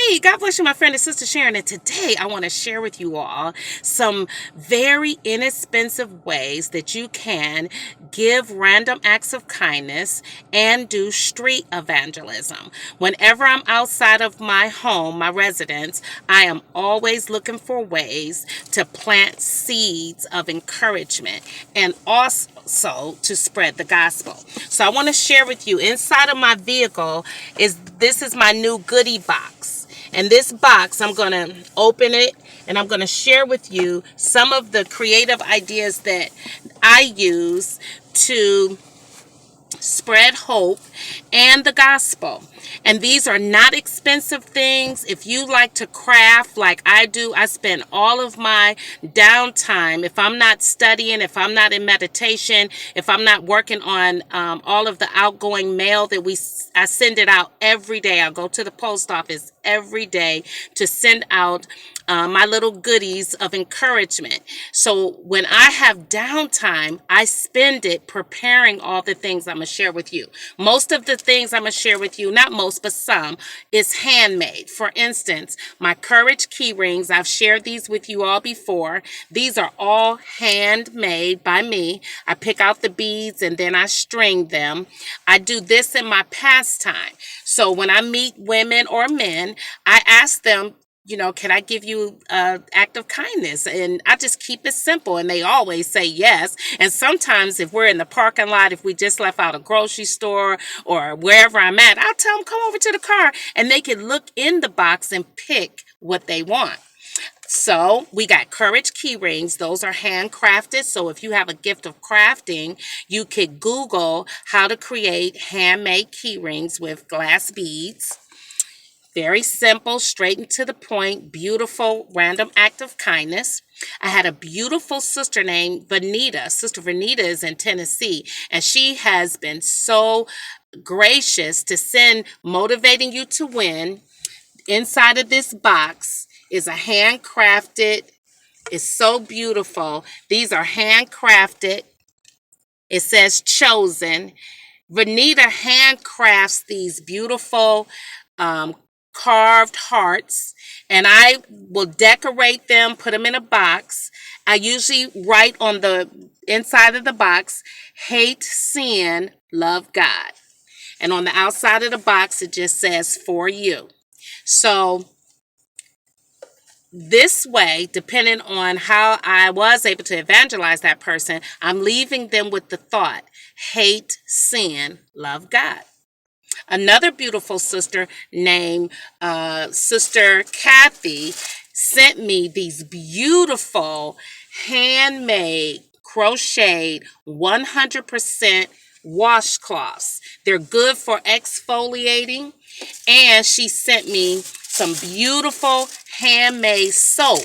Hey, God bless you, my friend and sister Sharon. And today I want to share with you all some very inexpensive ways that you can give random acts of kindness and do street evangelism. Whenever I'm outside of my home, my residence, I am always looking for ways to plant seeds of encouragement and also to spread the gospel. So I want to share with you inside of my vehicle is my new goodie box. And this box, I'm going to open it and I'm going to share with you some of the creative ideas that I use to spread hope and the gospel. And these are not expensive things. If you like to craft like I do, I spend all of my downtime. If I'm not studying, if I'm not in meditation, if I'm not working on all of the outgoing mail I send it out every day. I go to the post office every day to send out my little goodies of encouragement. So when I have downtime, I spend it preparing all the things I'm going to share with you. Most of the things I'm going to share with you, not most, but some, is handmade. For instance, my Courage key rings, I've shared these with you all before. These are all handmade by me. I pick out the beads and then I string them. I do this in my pastime. So when I meet women or men, I ask them, can I give you an act of kindness? And I just keep it simple. And they always say yes. And sometimes if we're in the parking lot, if we just left out a grocery store or wherever I'm at, I'll tell them, come over to the car. And they can look in the box and pick what they want. So we got Courage key rings. Those are handcrafted. So if you have a gift of crafting, you could Google how to create handmade key rings with glass beads. Very simple, straight and to the point, beautiful, random act of kindness. I had a beautiful sister named Vanita. Sister Vanita is in Tennessee, and she has been so gracious to send Motivating You to Win. Inside of this box is a handcrafted, it's so beautiful. These are handcrafted. It says chosen. Vanita handcrafts these beautiful carved hearts, and I will decorate them, put them in a box. I usually write on the inside of the box, hate sin, love God. And on the outside of the box, it just says for you. So this way, depending on how I was able to evangelize that person, I'm leaving them with the thought, hate sin, love God. Another beautiful sister named Sister Kathy sent me these beautiful handmade crocheted 100% washcloths. They're good for exfoliating. And she sent me some beautiful handmade soap.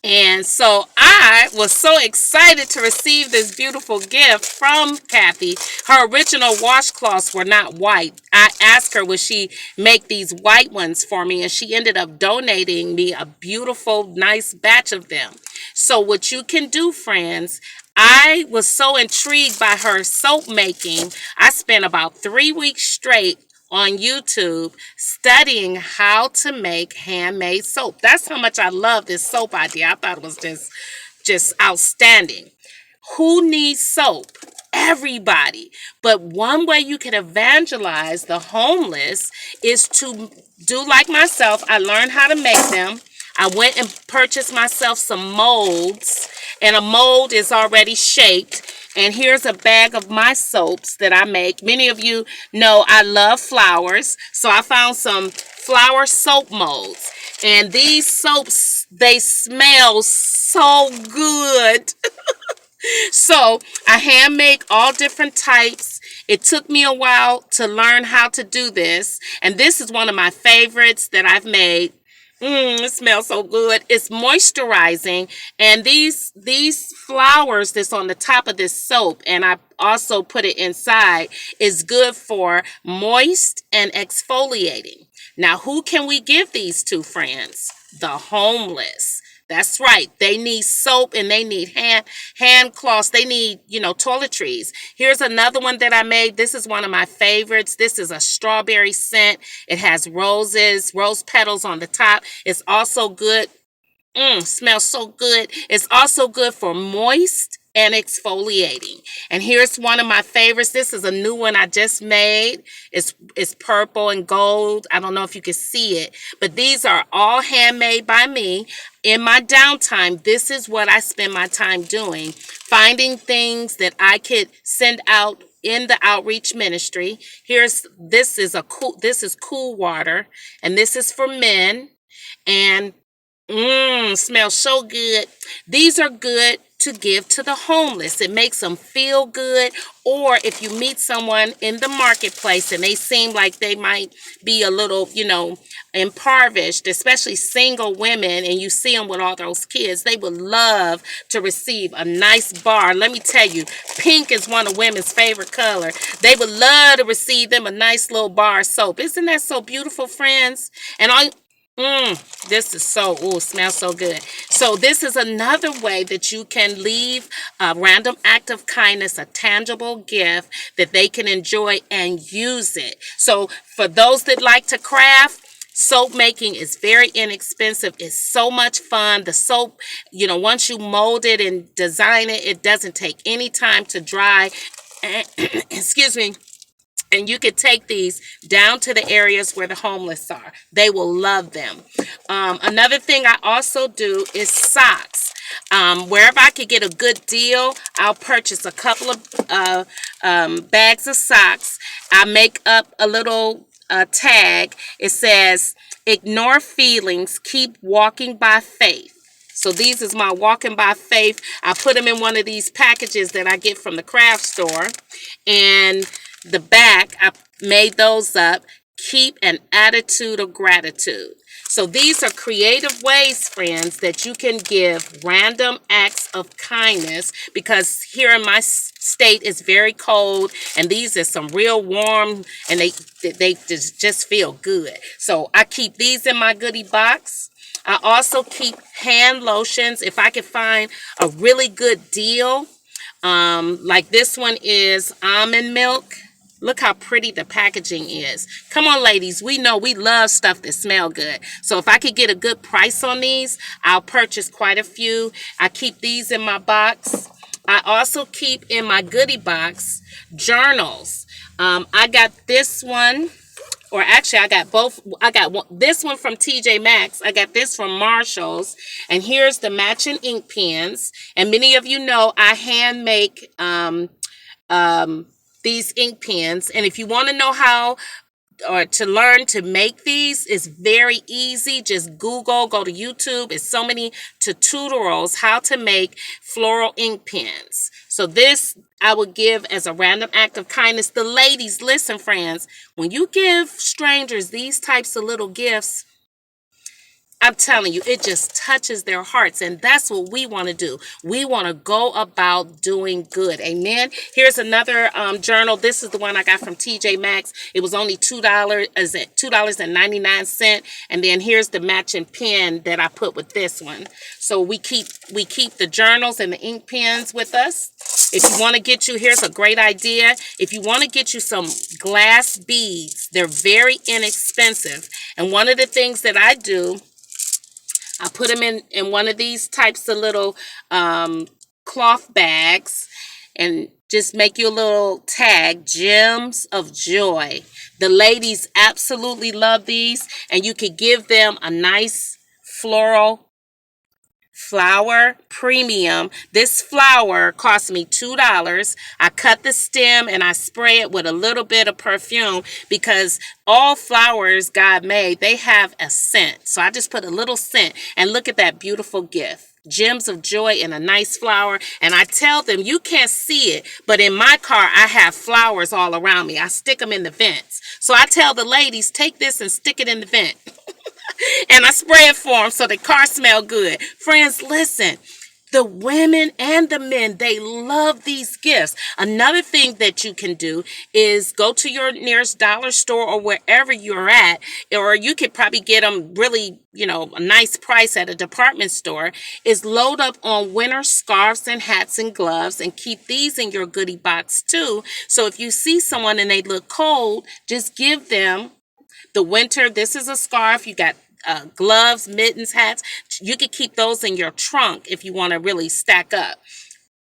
And so I was so excited to receive this beautiful gift from Kathy. Her original washcloths were not white. I asked her, would she make these white ones for me? And she ended up donating me a beautiful, nice batch of them. So what you can do, friends, I was so intrigued by her soap making. I spent about 3 weeks straight on YouTube studying how to make handmade soap. That's how much I love this soap idea. I thought it was just outstanding. Who needs soap? Everybody. But one way you can evangelize the homeless is to do like myself. I learned how to make them. I went and purchased myself some molds, and a mold is already shaped. And here's a bag of my soaps that I make. Many of you know I love flowers, so I found some flower soap molds. And these soaps, they smell so good. So I hand make all different types. It took me a while to learn how to do this. And this is one of my favorites that I've made. It smells so good. It's moisturizing. And these flowers that's on the top of this soap, and I also put it inside, is good for moist and exfoliating. Now, who can we give these to, friends? The homeless. That's right. They need soap and they need hand cloths. They need, toiletries. Here's another one that I made. This is one of my favorites. This is a strawberry scent. It has rose petals on the top. It's also good. Smells so good. It's also good for moist and exfoliating. And here's one of my favorites. This is a new one I just made. It's purple and gold. I don't know if you can see it, but these are all handmade by me. In my downtime, this is what I spend my time doing, finding things that I could send out in the outreach ministry. This is cool water, and this is for men. And smells so good. These are good to give to the homeless. It makes them feel good. Or if you meet someone in the marketplace and they seem like they might be a little, impoverished, especially single women, and you see them with all those kids, they would love to receive a nice bar. Let me tell you, pink is one of women's favorite color. They would love to receive them a nice little bar of soap. Isn't that so beautiful, friends? And this is smells so good. So this is another way that you can leave a random act of kindness, a tangible gift that they can enjoy and use it. So for those that like to craft, soap making is very inexpensive. It's so much fun. The soap, once you mold it and design it, it doesn't take any time to dry. Excuse me. And you can take these down to the areas where the homeless are. They will love them. Another thing I also do is socks. Wherever I could get a good deal, I'll purchase a couple of bags of socks. I make up a little tag. It says, "Ignore feelings, keep walking by faith." So these is my walking by faith. I put them in one of these packages that I get from the craft store. And the back, I made those up. Keep an attitude of gratitude. So these are creative ways, friends, that you can give random acts of kindness, because here in my state it's very cold, and these are some real warm, and they just feel good. So I keep these in my goodie box. I also keep hand lotions. If I can find a really good deal, like this one is almond milk. Look how pretty the packaging is. Come on, ladies. We know we love stuff that smell good. So if I could get a good price on these, I'll purchase quite a few. I keep these in my box. I also keep in my goodie box journals. I got this one. Or actually, I got both. I got this one from TJ Maxx. I got this from Marshall's. And here's the matching ink pens. And many of you know I hand make these ink pens. And if you want to know how or to learn to make these, it's very easy. Just go to YouTube. It's so many tutorials how to make floral ink pens. So this I would give as a random act of kindness. The ladies, listen, friends, when you give strangers these types of little gifts, I'm telling you, it just touches their hearts. And that's what we want to do. We want to go about doing good. Amen. Here's another journal. This is the one I got from TJ Maxx. It was only $2. Is it $2.99? And then here's the matching pen that I put with this one. So we keep the journals and the ink pens with us. If you want to here's a great idea. If you want to get you some glass beads, they're very inexpensive. And one of the things that I do, I put them in one of these types of little cloth bags, and just make you a little tag, Gems of Joy. The ladies absolutely love these, and you could give them a nice floral flower premium. This flower cost me $2. I cut the stem and I spray it with a little bit of perfume, because all flowers God made, they have a scent. So I just put a little scent, and look at that beautiful gift. Gems of Joy in a nice flower. And I tell them, you can't see it, but in my car I have flowers all around me. I stick them in the vents. So I tell the ladies, take this and stick it in the vent. And I spray it for them so the car smell good. Friends, listen, The women and the men, they love these gifts. Another thing that you can do is go to your nearest dollar store or wherever you're at, or you could probably get them really, a nice price at a department store, is load up on winter scarves and hats and gloves and keep these in your goodie box too. So if you see someone and they look cold, just give them the winter. This is a scarf. You got gloves, mittens, hats. You could keep those in your trunk if you want to really stack up.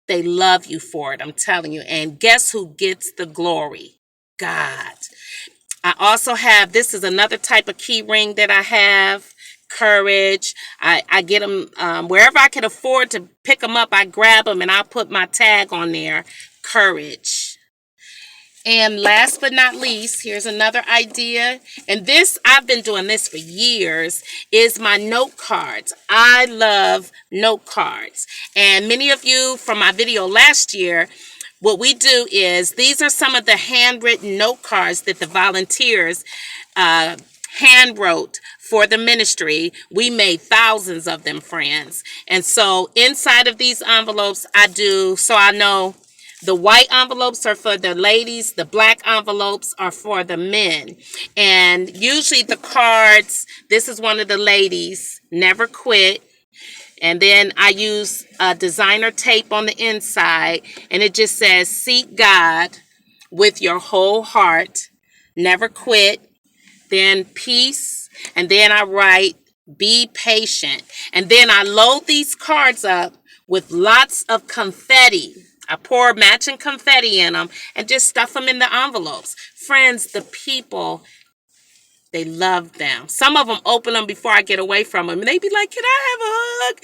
They love you for it, I'm telling you. And guess who gets the glory? God. I also have, this is another type of key ring that I have. Courage. I get them wherever I can afford to pick them up. I grab them and I put my tag on there. Courage. And last but not least, here's another idea. And this, I've been doing this for years, is my note cards. I love note cards. And many of you from my video last year, what we do is, these are some of the handwritten note cards that the volunteers hand wrote for the ministry. We made thousands of them, friends. And so inside of these envelopes, I know the white envelopes are for the ladies. The black envelopes are for the men. And usually the cards, this is one of the ladies, never quit. And then I use designer tape on the inside. And it just says, seek God with your whole heart. Never quit. Then peace. And then I write, be patient. And then I load these cards up with lots of confetti. I pour matching confetti in them and just stuff them in the envelopes. Friends, the people, they love them. Some of them open them before I get away from them. And they be like, can I have a hug?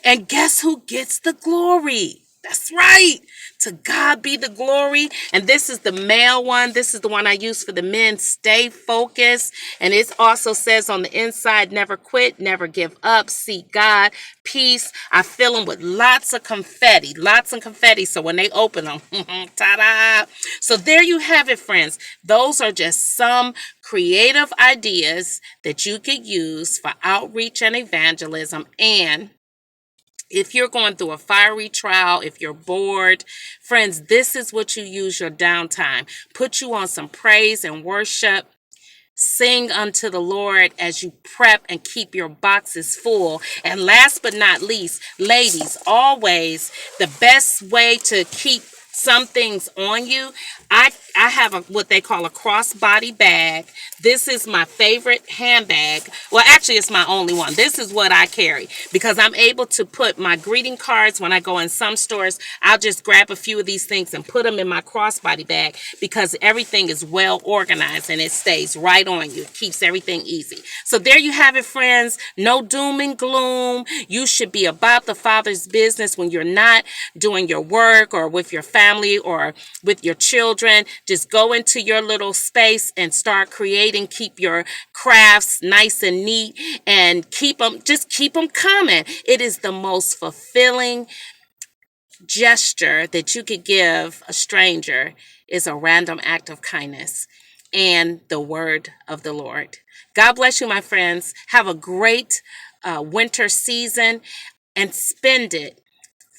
And guess who gets the glory? That's right. To God be the glory. And this is the male one. This is the one I use for the men. Stay focused. And it also says on the inside, never quit, never give up, seek God, peace. I fill them with lots of confetti. So when they open them, ta-da. So there you have it, friends. Those are just some creative ideas that you could use for outreach and evangelism. And if you're going through a fiery trial, if you're bored, friends, this is what you use your downtime. Put you on some praise and worship. Sing unto the Lord as you prep and keep your boxes full. And last but not least, ladies, always the best way to keep some things on you, I have what they call a crossbody bag. This is my favorite handbag. Well, actually, it's my only one. This is what I carry because I'm able to put my greeting cards when I go in some stores. I'll just grab a few of these things and put them in my crossbody bag because everything is well organized and it stays right on you. It keeps everything easy. So there you have it, friends. No doom and gloom. You should be about the Father's business when you're not doing your work or with your family or with your children. Just go into your little space and start creating. Keep your crafts nice and neat and keep them coming. It is the most fulfilling gesture that you could give a stranger is a random act of kindness and the word of the Lord. God bless you, my friends. Have a great winter season and spend it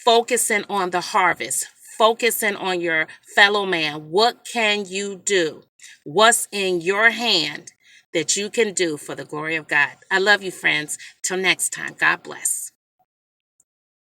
focusing on the harvest, focusing on your fellow man. What can you do? What's in your hand that you can do for the glory of God? I love you, friends. Till next time, God bless.